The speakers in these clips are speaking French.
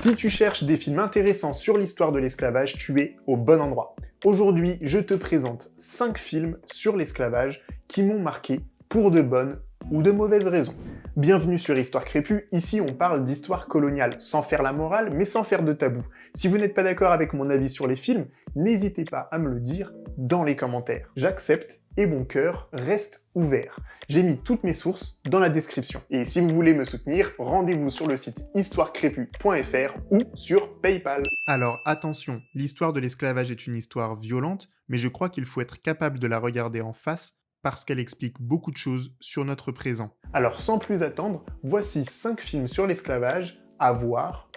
Si tu cherches des films intéressants sur l'histoire de l'esclavage, tu es au bon endroit. Aujourd'hui, je te présente 5 films sur l'esclavage qui m'ont marqué pour de bonnes ou de mauvaises raisons. Bienvenue sur Histoire Crépue, ici on parle d'histoire coloniale, sans faire la morale, mais sans faire de tabou. Si vous n'êtes pas d'accord avec mon avis sur les films, n'hésitez pas à me le dire dans les commentaires. J'accepte et mon cœur reste ouvert. J'ai mis toutes mes sources dans la description. Et si vous voulez me soutenir, rendez-vous sur le site histoirecrépue.fr ou sur PayPal. Alors attention, l'histoire de l'esclavage est une histoire violente, mais je crois qu'il faut être capable de la regarder en face parce qu'elle explique beaucoup de choses sur notre présent. Alors sans plus attendre, voici 5 films sur l'esclavage à voir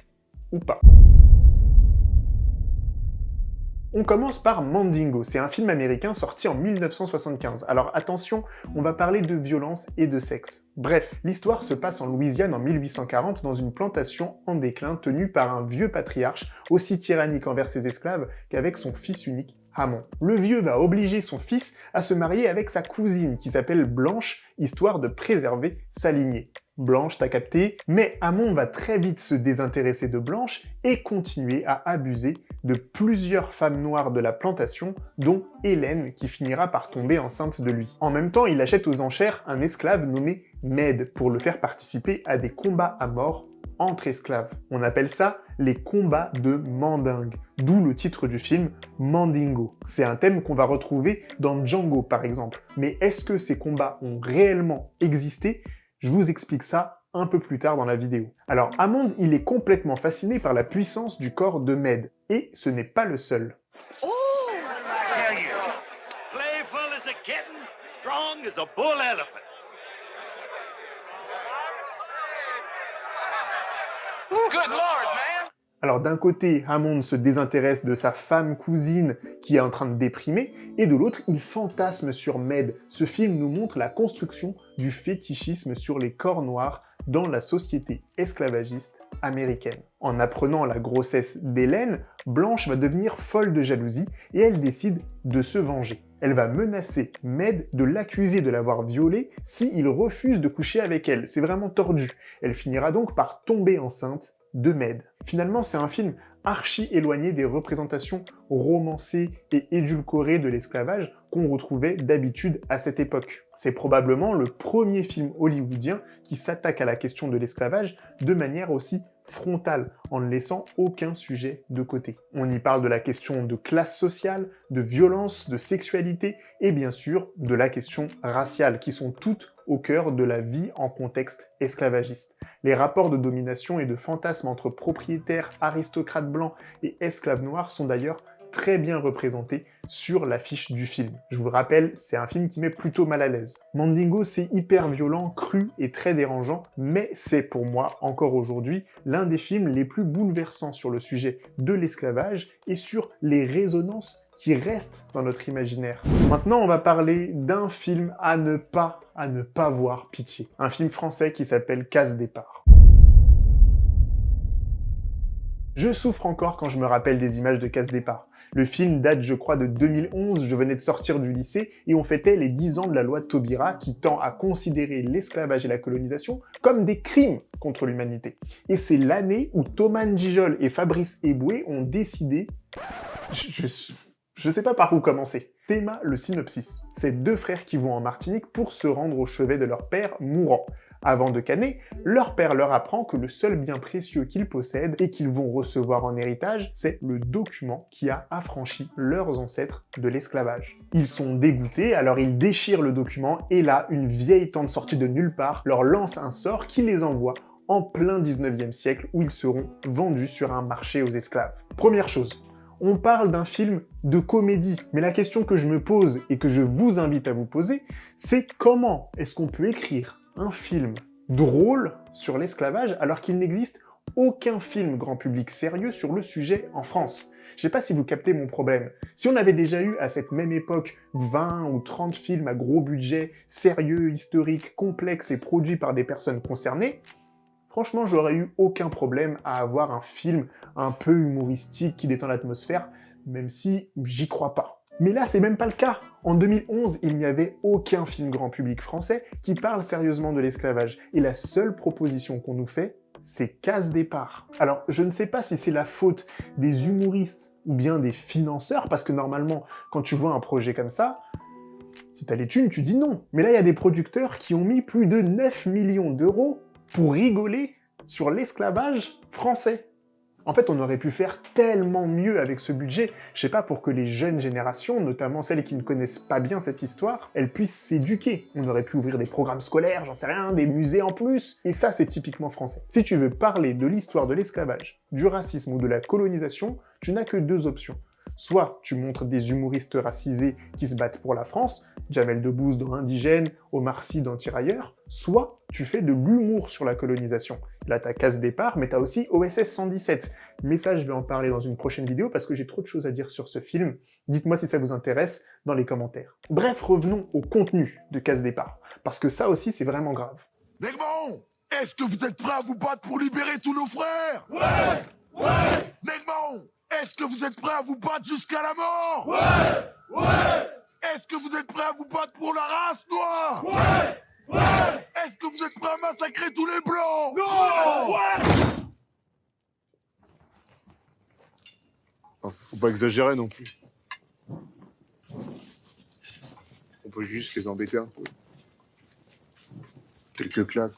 ou pas. On commence par Mandingo, c'est un film américain sorti en 1975. Alors attention, on va parler de violence et de sexe. Bref, l'histoire se passe en Louisiane en 1840 dans une plantation en déclin tenue par un vieux patriarche aussi tyrannique envers ses esclaves qu'avec son fils unique, Hamon. Le vieux va obliger son fils à se marier avec sa cousine qui s'appelle Blanche, histoire de préserver sa lignée. Blanche, t'as capté? Mais Hamon va très vite se désintéresser de Blanche et continuer à abuser de plusieurs femmes noires de la plantation, dont Hélène, qui finira par tomber enceinte de lui. En même temps, il achète aux enchères un esclave nommé Med pour le faire participer à des combats à mort entre esclaves. On appelle ça les combats de mandingue, d'où le titre du film Mandingo. C'est un thème qu'on va retrouver dans Django par exemple. Mais est-ce que ces combats ont réellement existé? Je vous explique ça un peu plus tard dans la vidéo. Alors, Hamon, il est complètement fasciné par la puissance du corps de Med. Et ce n'est pas le seul. Oh! Tell you, playful as a kitten, strong as a bull elephant. Good Lord, man! Alors d'un côté, Hamon se désintéresse de sa femme cousine qui est en train de déprimer, et de l'autre, il fantasme sur Med. Ce film nous montre la construction du fétichisme sur les corps noirs dans la société esclavagiste américaine. En apprenant la grossesse d'Hélène, Blanche va devenir folle de jalousie et elle décide de se venger. Elle va menacer Med de l'accuser de l'avoir violée s'il refuse de coucher avec elle. C'est vraiment tordu. Elle finira donc par tomber enceinte de Med. Finalement, c'est un film archi éloigné des représentations romancées et édulcorées de l'esclavage qu'on retrouvait d'habitude à cette époque. C'est probablement le premier film hollywoodien qui s'attaque à la question de l'esclavage de manière aussi frontale, en ne laissant aucun sujet de côté. On y parle de la question de classe sociale, de violence, de sexualité, et bien sûr de la question raciale, qui sont toutes au cœur de la vie en contexte esclavagiste. Les rapports de domination et de fantasmes entre propriétaires, aristocrates blancs et esclaves noirs sont d'ailleurs très bien représentés sur l'affiche du film. Je vous le rappelle, c'est un film qui met plutôt mal à l'aise. Mandingo, c'est hyper violent, cru et très dérangeant, mais c'est pour moi, encore aujourd'hui, l'un des films les plus bouleversants sur le sujet de l'esclavage et sur les résonances qui restent dans notre imaginaire. Maintenant, on va parler d'un film à ne pas voir pitié. Un film français qui s'appelle Casse Départ. Je souffre encore quand je me rappelle des images de Casse Départ. Le film date, je crois, de 2011, je venais de sortir du lycée, et on fêtait les 10 ans de la loi de Taubira qui tend à considérer l'esclavage et la colonisation comme des crimes contre l'humanité. Et c'est l'année où Thomas N'Gijol et Fabrice Eboué ont décidé... Je sais pas par où commencer. Théma le synopsis. C'est deux frères qui vont en Martinique pour se rendre au chevet de leur père mourant. Avant de canner, leur père leur apprend que le seul bien précieux qu'ils possèdent et qu'ils vont recevoir en héritage, c'est le document qui a affranchi leurs ancêtres de l'esclavage. Ils sont dégoûtés, alors ils déchirent le document et là, une vieille tante sortie de nulle part leur lance un sort qui les envoie en plein 19e siècle où ils seront vendus sur un marché aux esclaves. Première chose, on parle d'un film de comédie, mais la question que je me pose et que je vous invite à vous poser, c'est comment est-ce qu'on peut écrire un film drôle sur l'esclavage alors qu'il n'existe aucun film grand public sérieux sur le sujet en France. Je sais pas si vous captez mon problème. Si on avait déjà eu à cette même époque 20 ou 30 films à gros budget, sérieux, historiques, complexes et produits par des personnes concernées, franchement, j'aurais eu aucun problème à avoir un film un peu humoristique qui détend l'atmosphère, même si j'y crois pas. Mais là, c'est même pas le cas. En 2011, il n'y avait aucun film grand public français qui parle sérieusement de l'esclavage. Et la seule proposition qu'on nous fait, c'est Casse Départ. Alors, je ne sais pas si c'est la faute des humoristes ou bien des financeurs, parce que normalement, quand tu vois un projet comme ça, si t'as les thunes, tu dis non. Mais là, il y a des producteurs qui ont mis plus de 9 millions d'euros pour rigoler sur l'esclavage français. En fait, on aurait pu faire tellement mieux avec ce budget, je sais pas, pour que les jeunes générations, notamment celles qui ne connaissent pas bien cette histoire, elles puissent s'éduquer. On aurait pu ouvrir des programmes scolaires, j'en sais rien, des musées en plus, et ça, c'est typiquement français. Si tu veux parler de l'histoire de l'esclavage, du racisme ou de la colonisation, tu n'as que deux options. Soit tu montres des humoristes racisés qui se battent pour la France, Jamel Debbouze dans Indigène, Omar Sy dans Tirailleurs, soit tu fais de l'humour sur la colonisation. Là, t'as Casse Départ, mais t'as aussi OSS 117. Mais ça, je vais en parler dans une prochaine vidéo parce que j'ai trop de choses à dire sur ce film. Dites-moi si ça vous intéresse dans les commentaires. Bref, revenons au contenu de Casse Départ, parce que ça aussi, c'est vraiment grave. Negmon, est-ce que vous êtes prêts à vous battre pour libérer tous nos frères? Ouais! Ouais! Negmon, est-ce que vous êtes prêts à vous battre jusqu'à la mort? Ouais! Ouais! Est-ce que vous êtes prêts à vous battre pour la race noire? Ouais! Ouais! Est-ce que vous êtes prêts à massacrer tous les blancs? Non! Ouais! Oh, faut pas exagérer non plus. On peut juste les embêter un peu. Quelques claques.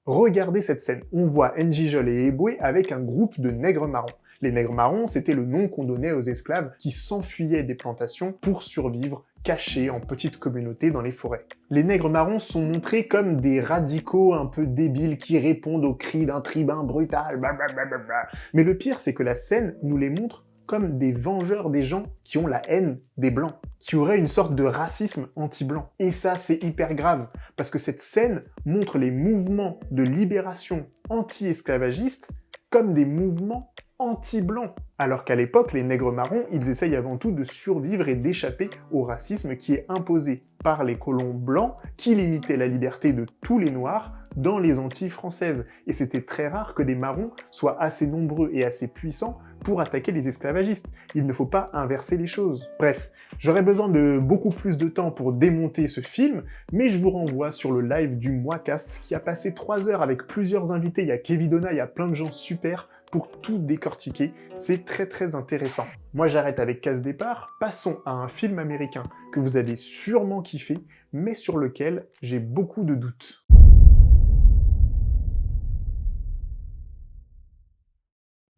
Regardez cette scène, on voit Njijol et Eboué avec un groupe de nègres marrons. Les nègres marrons, c'était le nom qu'on donnait aux esclaves qui s'enfuyaient des plantations pour survivre cachés en petites communautés dans les forêts. Les nègres marrons sont montrés comme des radicaux un peu débiles qui répondent aux cris d'un tribun brutal, blablabla. Mais le pire, c'est que la scène nous les montre comme des vengeurs des gens qui ont la haine des blancs, qui auraient une sorte de racisme anti-blanc. Et ça, c'est hyper grave, parce que cette scène montre les mouvements de libération anti-esclavagistes comme des mouvements anti-blancs. Alors qu'à l'époque, les nègres marrons, ils essayent avant tout de survivre et d'échapper au racisme qui est imposé par les colons blancs qui limitaient la liberté de tous les noirs dans les Antilles françaises. Et c'était très rare que des marrons soient assez nombreux et assez puissants pour attaquer les esclavagistes. Il ne faut pas inverser les choses. Bref, j'aurais besoin de beaucoup plus de temps pour démonter ce film, mais je vous renvoie sur le live du Moicast qui a passé 3 heures avec plusieurs invités. Il y a Kevin Donna, il y a plein de gens super pour tout décortiquer. C'est très intéressant. Moi, j'arrête avec Casse Départ. Passons à un film américain que vous avez sûrement kiffé, mais sur lequel j'ai beaucoup de doutes.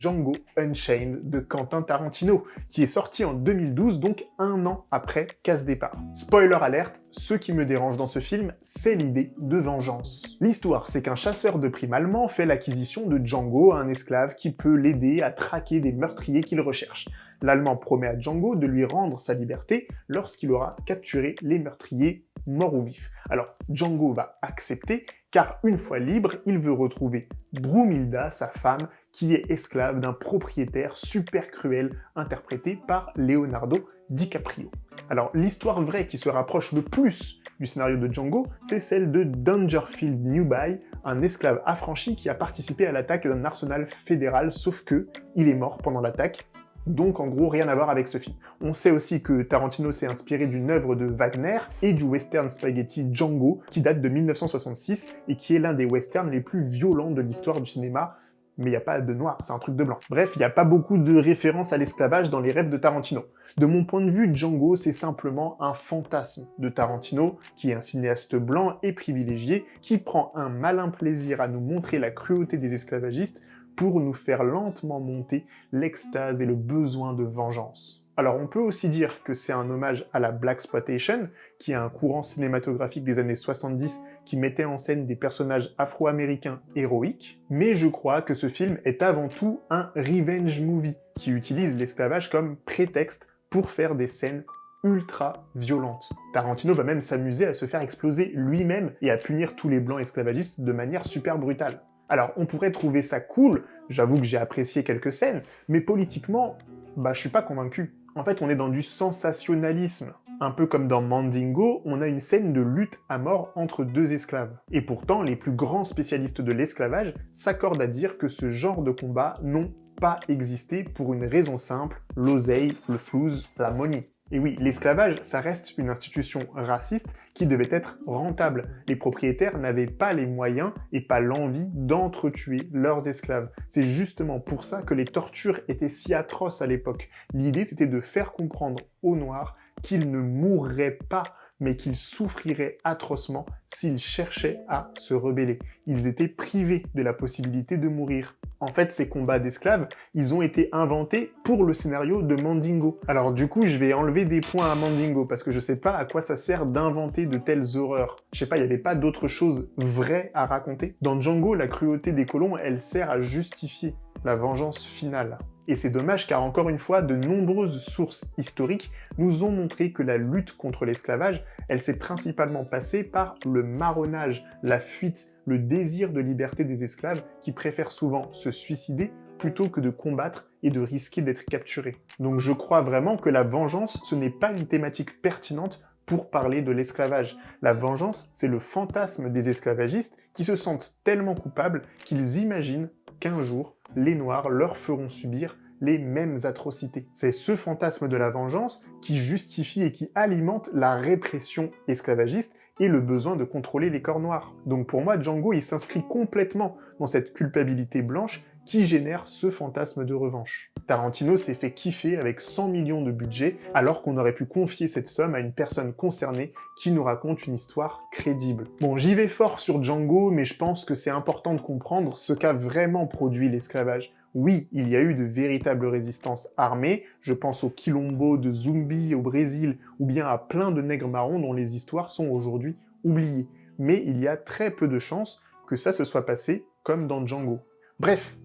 Django Unchained de Quentin Tarantino, qui est sorti en 2012, donc 1 an après Casse Départ. Spoiler alerte, ce qui me dérange dans ce film, c'est l'idée de vengeance. L'histoire, c'est qu'un chasseur de primes allemand fait l'acquisition de Django, un esclave qui peut l'aider à traquer des meurtriers qu'il recherche. L'Allemand promet à Django de lui rendre sa liberté lorsqu'il aura capturé les meurtriers morts ou vifs. Alors, Django va accepter, car une fois libre, il veut retrouver Brumilda, sa femme, qui est esclave d'un propriétaire super cruel, interprété par Leonardo DiCaprio. Alors, l'histoire vraie qui se rapproche le plus du scénario de Django, c'est celle de Dangerfield Newby, un esclave affranchi qui a participé à l'attaque d'un arsenal fédéral, sauf que il est mort pendant l'attaque. Donc en gros, rien à voir avec ce film. On sait aussi que Tarantino s'est inspiré d'une œuvre de Wagner et du western spaghetti Django, qui date de 1966 et qui est l'un des westerns les plus violents de l'histoire du cinéma, mais il n'y a pas de noir, c'est un truc de blanc. Bref, il n'y a pas beaucoup de références à l'esclavage dans les rêves de Tarantino. De mon point de vue, Django, c'est simplement un fantasme de Tarantino, qui est un cinéaste blanc et privilégié, qui prend un malin plaisir à nous montrer la cruauté des esclavagistes pour nous faire lentement monter l'extase et le besoin de vengeance. Alors on peut aussi dire que c'est un hommage à la Blaxploitation, qui est un courant cinématographique des années 70 qui mettait en scène des personnages afro-américains héroïques, mais je crois que ce film est avant tout un revenge movie, qui utilise l'esclavage comme prétexte pour faire des scènes ultra violentes. Tarantino va même s'amuser à se faire exploser lui-même et à punir tous les blancs esclavagistes de manière super brutale. Alors, on pourrait trouver ça cool, j'avoue que j'ai apprécié quelques scènes, mais politiquement, je suis pas convaincu. En fait, on est dans du sensationnalisme. Un peu comme dans Mandingo, on a une scène de lutte à mort entre 2 esclaves. Et pourtant, les plus grands spécialistes de l'esclavage s'accordent à dire que ce genre de combat n'ont pas existé pour une raison simple, l'oseille, le flouze, la money. Et oui, l'esclavage, ça reste une institution raciste qui devait être rentable. Les propriétaires n'avaient pas les moyens et pas l'envie d'entretuer leurs esclaves. C'est justement pour ça que les tortures étaient si atroces à l'époque. L'idée, c'était de faire comprendre aux Noirs qu'ils ne mourraient pas, mais qu'ils souffriraient atrocement s'ils cherchaient à se rebeller. Ils étaient privés de la possibilité de mourir. En fait, ces combats d'esclaves, ils ont été inventés pour le scénario de Mandingo. Alors du coup, je vais enlever des points à Mandingo, parce que je sais pas à quoi ça sert d'inventer de telles horreurs. Je sais pas, il y avait pas d'autre chose vraie à raconter. Dans Django, la cruauté des colons, elle sert à justifier la vengeance finale. Et c'est dommage car encore une fois, de nombreuses sources historiques nous ont montré que la lutte contre l'esclavage, elle s'est principalement passée par le marronnage, la fuite, le désir de liberté des esclaves qui préfèrent souvent se suicider plutôt que de combattre et de risquer d'être capturés. Donc je crois vraiment que la vengeance, ce n'est pas une thématique pertinente pour parler de l'esclavage. La vengeance, c'est le fantasme des esclavagistes qui se sentent tellement coupables qu'ils imaginent qu'un jour, les Noirs leur feront subir les mêmes atrocités. C'est ce fantasme de la vengeance qui justifie et qui alimente la répression esclavagiste et le besoin de contrôler les corps noirs. Donc pour moi, Django, il s'inscrit complètement dans cette culpabilité blanche qui génère ce fantasme de revanche. Tarantino s'est fait kiffer avec 100 millions de budget, alors qu'on aurait pu confier cette somme à une personne concernée qui nous raconte une histoire crédible. Bon, j'y vais fort sur Django, mais je pense que c'est important de comprendre ce qu'a vraiment produit l'esclavage. Oui, il y a eu de véritables résistances armées, je pense aux quilombos de Zumbi au Brésil, ou bien à plein de nègres marrons dont les histoires sont aujourd'hui oubliées. Mais il y a très peu de chances que ça se soit passé comme dans Django. Bref,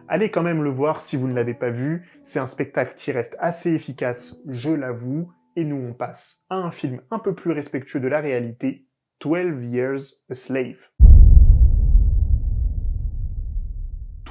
allez quand même le voir si vous ne l'avez pas vu, c'est un spectacle qui reste assez efficace, je l'avoue, et nous on passe à un film un peu plus respectueux de la réalité, 12 Years a Slave.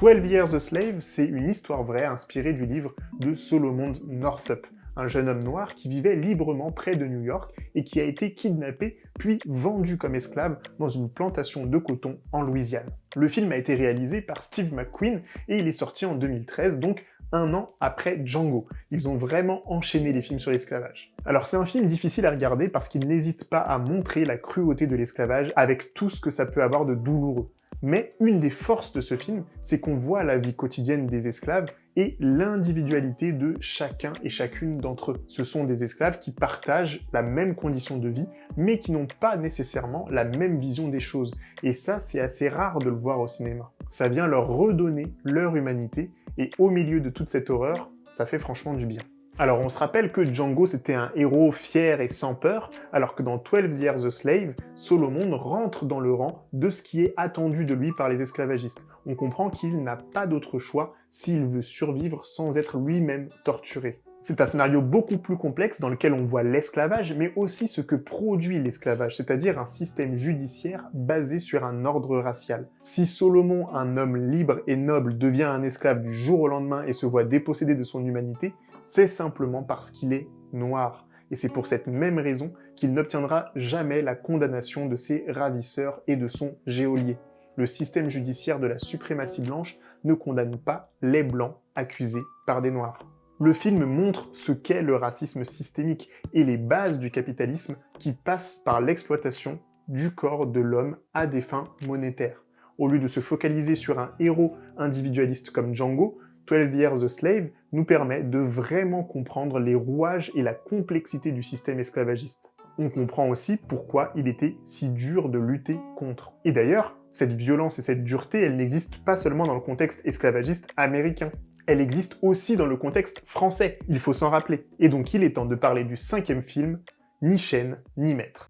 12 Years a Slave, c'est une histoire vraie inspirée du livre de Solomon Northup, un jeune homme noir qui vivait librement près de New York et qui a été kidnappé puis vendu comme esclave dans une plantation de coton en Louisiane. Le film a été réalisé par Steve McQueen et il est sorti en 2013, donc un an après Django. Ils ont vraiment enchaîné les films sur l'esclavage. Alors c'est un film difficile à regarder parce qu'il n'hésite pas à montrer la cruauté de l'esclavage avec tout ce que ça peut avoir de douloureux. Mais une des forces de ce film, c'est qu'on voit la vie quotidienne des esclaves et l'individualité de chacun et chacune d'entre eux. Ce sont des esclaves qui partagent la même condition de vie, mais qui n'ont pas nécessairement la même vision des choses. Et ça, c'est assez rare de le voir au cinéma. Ça vient leur redonner leur humanité, et au milieu de toute cette horreur, ça fait franchement du bien. Alors on se rappelle que Django c'était un héros fier et sans peur, alors que dans 12 Years a Slave, Solomon rentre dans le rang de ce qui est attendu de lui par les esclavagistes. On comprend qu'il n'a pas d'autre choix s'il veut survivre sans être lui-même torturé. C'est un scénario beaucoup plus complexe dans lequel on voit l'esclavage, mais aussi ce que produit l'esclavage, c'est-à-dire un système judiciaire basé sur un ordre racial. Si Solomon, un homme libre et noble, devient un esclave du jour au lendemain et se voit dépossédé de son humanité, c'est simplement parce qu'il est noir. Et c'est pour cette même raison qu'il n'obtiendra jamais la condamnation de ses ravisseurs et de son geôlier. Le système judiciaire de la suprématie blanche ne condamne pas les blancs accusés par des noirs. Le film montre ce qu'est le racisme systémique et les bases du capitalisme qui passent par l'exploitation du corps de l'homme à des fins monétaires. Au lieu de se focaliser sur un héros individualiste comme Django, 12 Years a Slave nous permet de vraiment comprendre les rouages et la complexité du système esclavagiste. On comprend aussi pourquoi il était si dur de lutter contre. Et d'ailleurs, cette violence et cette dureté, elle n'existe pas seulement dans le contexte esclavagiste américain. Elle existe aussi dans le contexte français, il faut s'en rappeler. Et donc il est temps de parler du 5e film, Ni chaîne, ni maître.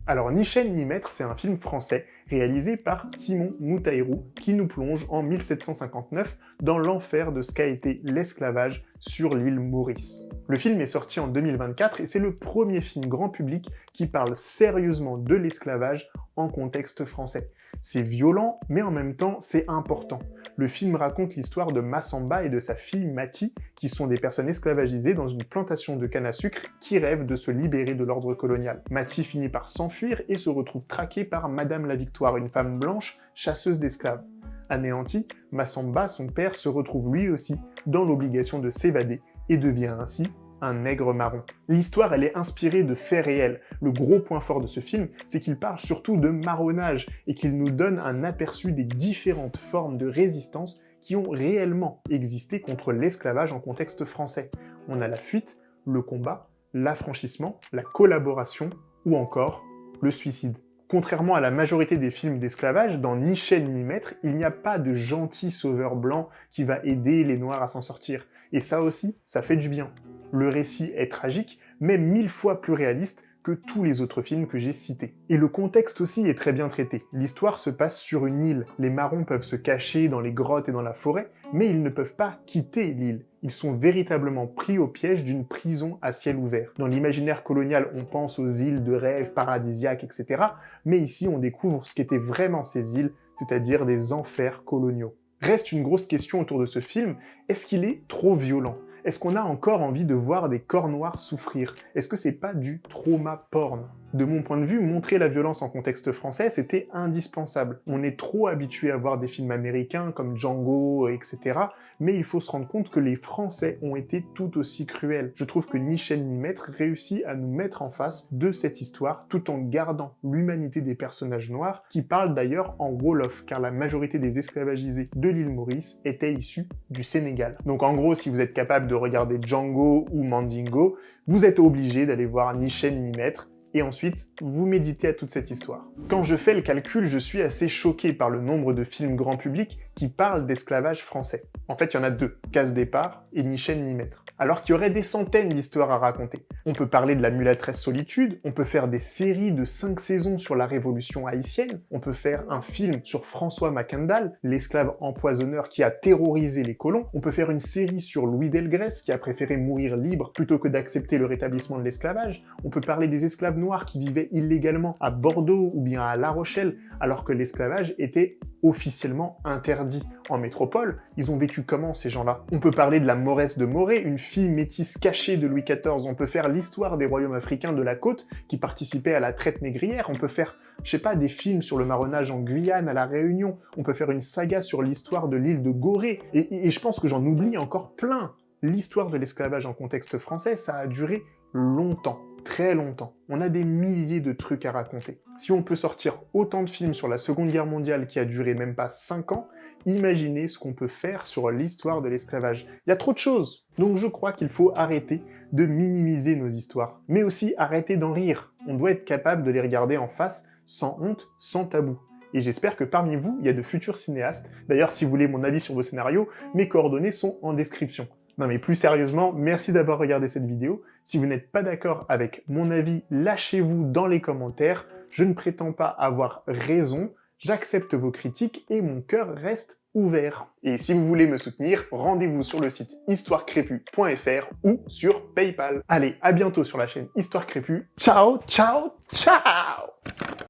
Alors Ni chaîne, ni maître, c'est un film français réalisé par Simon Moutaïrou qui nous plonge en 1759 dans l'enfer de ce qu'a été l'esclavage sur l'île Maurice. Le film est sorti en 2024 et c'est le premier film grand public qui parle sérieusement de l'esclavage en contexte français. C'est violent, mais en même temps, c'est important. Le film raconte l'histoire de Massamba et de sa fille Mati, qui sont des personnes esclavagisées dans une plantation de canne à sucre qui rêvent de se libérer de l'ordre colonial. Mati finit par s'enfuir et se retrouve traquée par Madame la Victoire, une femme blanche, chasseuse d'esclaves. Anéanti, Massamba, son père, se retrouve lui aussi dans l'obligation de s'évader et devient ainsi un nègre marron. L'histoire, elle est inspirée de faits réels. Le gros point fort de ce film, c'est qu'il parle surtout de marronnage et qu'il nous donne un aperçu des différentes formes de résistance qui ont réellement existé contre l'esclavage en contexte français. On a la fuite, le combat, l'affranchissement, la collaboration ou encore le suicide. Contrairement à la majorité des films d'esclavage, dans Ni chaîne ni maître, il n'y a pas de gentil sauveur blanc qui va aider les Noirs à s'en sortir. Et ça aussi, ça fait du bien. Le récit est tragique, mais 1000 fois plus réaliste que tous les autres films que j'ai cités. Et le contexte aussi est très bien traité. L'histoire se passe sur une île. Les marrons peuvent se cacher dans les grottes et dans la forêt, mais ils ne peuvent pas quitter l'île. Ils sont véritablement pris au piège d'une prison à ciel ouvert. Dans l'imaginaire colonial, on pense aux îles de rêve paradisiaques, etc. Mais ici, on découvre ce qu'étaient vraiment ces îles, c'est-à-dire des enfers coloniaux. Reste une grosse question autour de ce film, est-ce qu'il est trop violent ? Est-ce qu'on a encore envie de voir des corps noirs souffrir? Est-ce que c'est pas du trauma porn? De mon point de vue, montrer la violence en contexte français, c'était indispensable. On est trop habitué à voir des films américains comme Django, etc. Mais il faut se rendre compte que les Français ont été tout aussi cruels. Je trouve que Ni chaîne ni maître réussit à nous mettre en face de cette histoire tout en gardant l'humanité des personnages noirs, qui parlent d'ailleurs en Wolof, car la majorité des esclavagisés de l'île Maurice étaient issus du Sénégal. Donc en gros, si vous êtes capable de regarder Django ou Mandingo, vous êtes obligé d'aller voir Ni chaîne ni maître, et ensuite, vous méditez à toute cette histoire. Quand je fais le calcul, je suis assez choqué par le nombre de films grand public qui parlent d'esclavage français. En fait, il y en a deux, Casse Départ et Ni chaîne ni maître. Alors qu'il y aurait des centaines d'histoires à raconter. On peut parler de la mulâtresse Solitude, on peut faire des séries de 5 saisons sur la Révolution haïtienne, on peut faire un film sur François Mackendal, l'esclave empoisonneur qui a terrorisé les colons, on peut faire une série sur Louis Delgrès qui a préféré mourir libre plutôt que d'accepter le rétablissement de l'esclavage, on peut parler des esclaves noirs qui vivaient illégalement à Bordeaux ou bien à La Rochelle, alors que l'esclavage était officiellement interdit. En métropole, ils ont vécu comment ces gens-là? On peut parler de la Mauresse de Morée, une fille métisse cachée de Louis XIV, on peut faire l'histoire des royaumes africains de la côte qui participaient à la traite négrière, on peut faire, je sais pas, des films sur le marronnage en Guyane, à la Réunion, on peut faire une saga sur l'histoire de l'île de Gorée, et je pense que j'en oublie encore plein. L'histoire de l'esclavage en contexte français, ça a duré longtemps. Très longtemps. On a des milliers de trucs à raconter. Si on peut sortir autant de films sur la Seconde Guerre mondiale qui a duré même pas 5 ans, imaginez ce qu'on peut faire sur l'histoire de l'esclavage. Il y a trop de choses, donc je crois qu'il faut arrêter de minimiser nos histoires, mais aussi arrêter d'en rire. On doit être capable de les regarder en face, sans honte, sans tabou. Et j'espère que parmi vous, il y a de futurs cinéastes. D'ailleurs, si vous voulez mon avis sur vos scénarios, mes coordonnées sont en description. Non mais plus sérieusement, merci d'avoir regardé cette vidéo. Si vous n'êtes pas d'accord avec mon avis, lâchez-vous dans les commentaires. Je ne prétends pas avoir raison, j'accepte vos critiques et mon cœur reste ouvert. Et si vous voulez me soutenir, rendez-vous sur le site histoirecrépue.fr ou sur PayPal. Allez, à bientôt sur la chaîne Histoire Crépue. Ciao, ciao, ciao!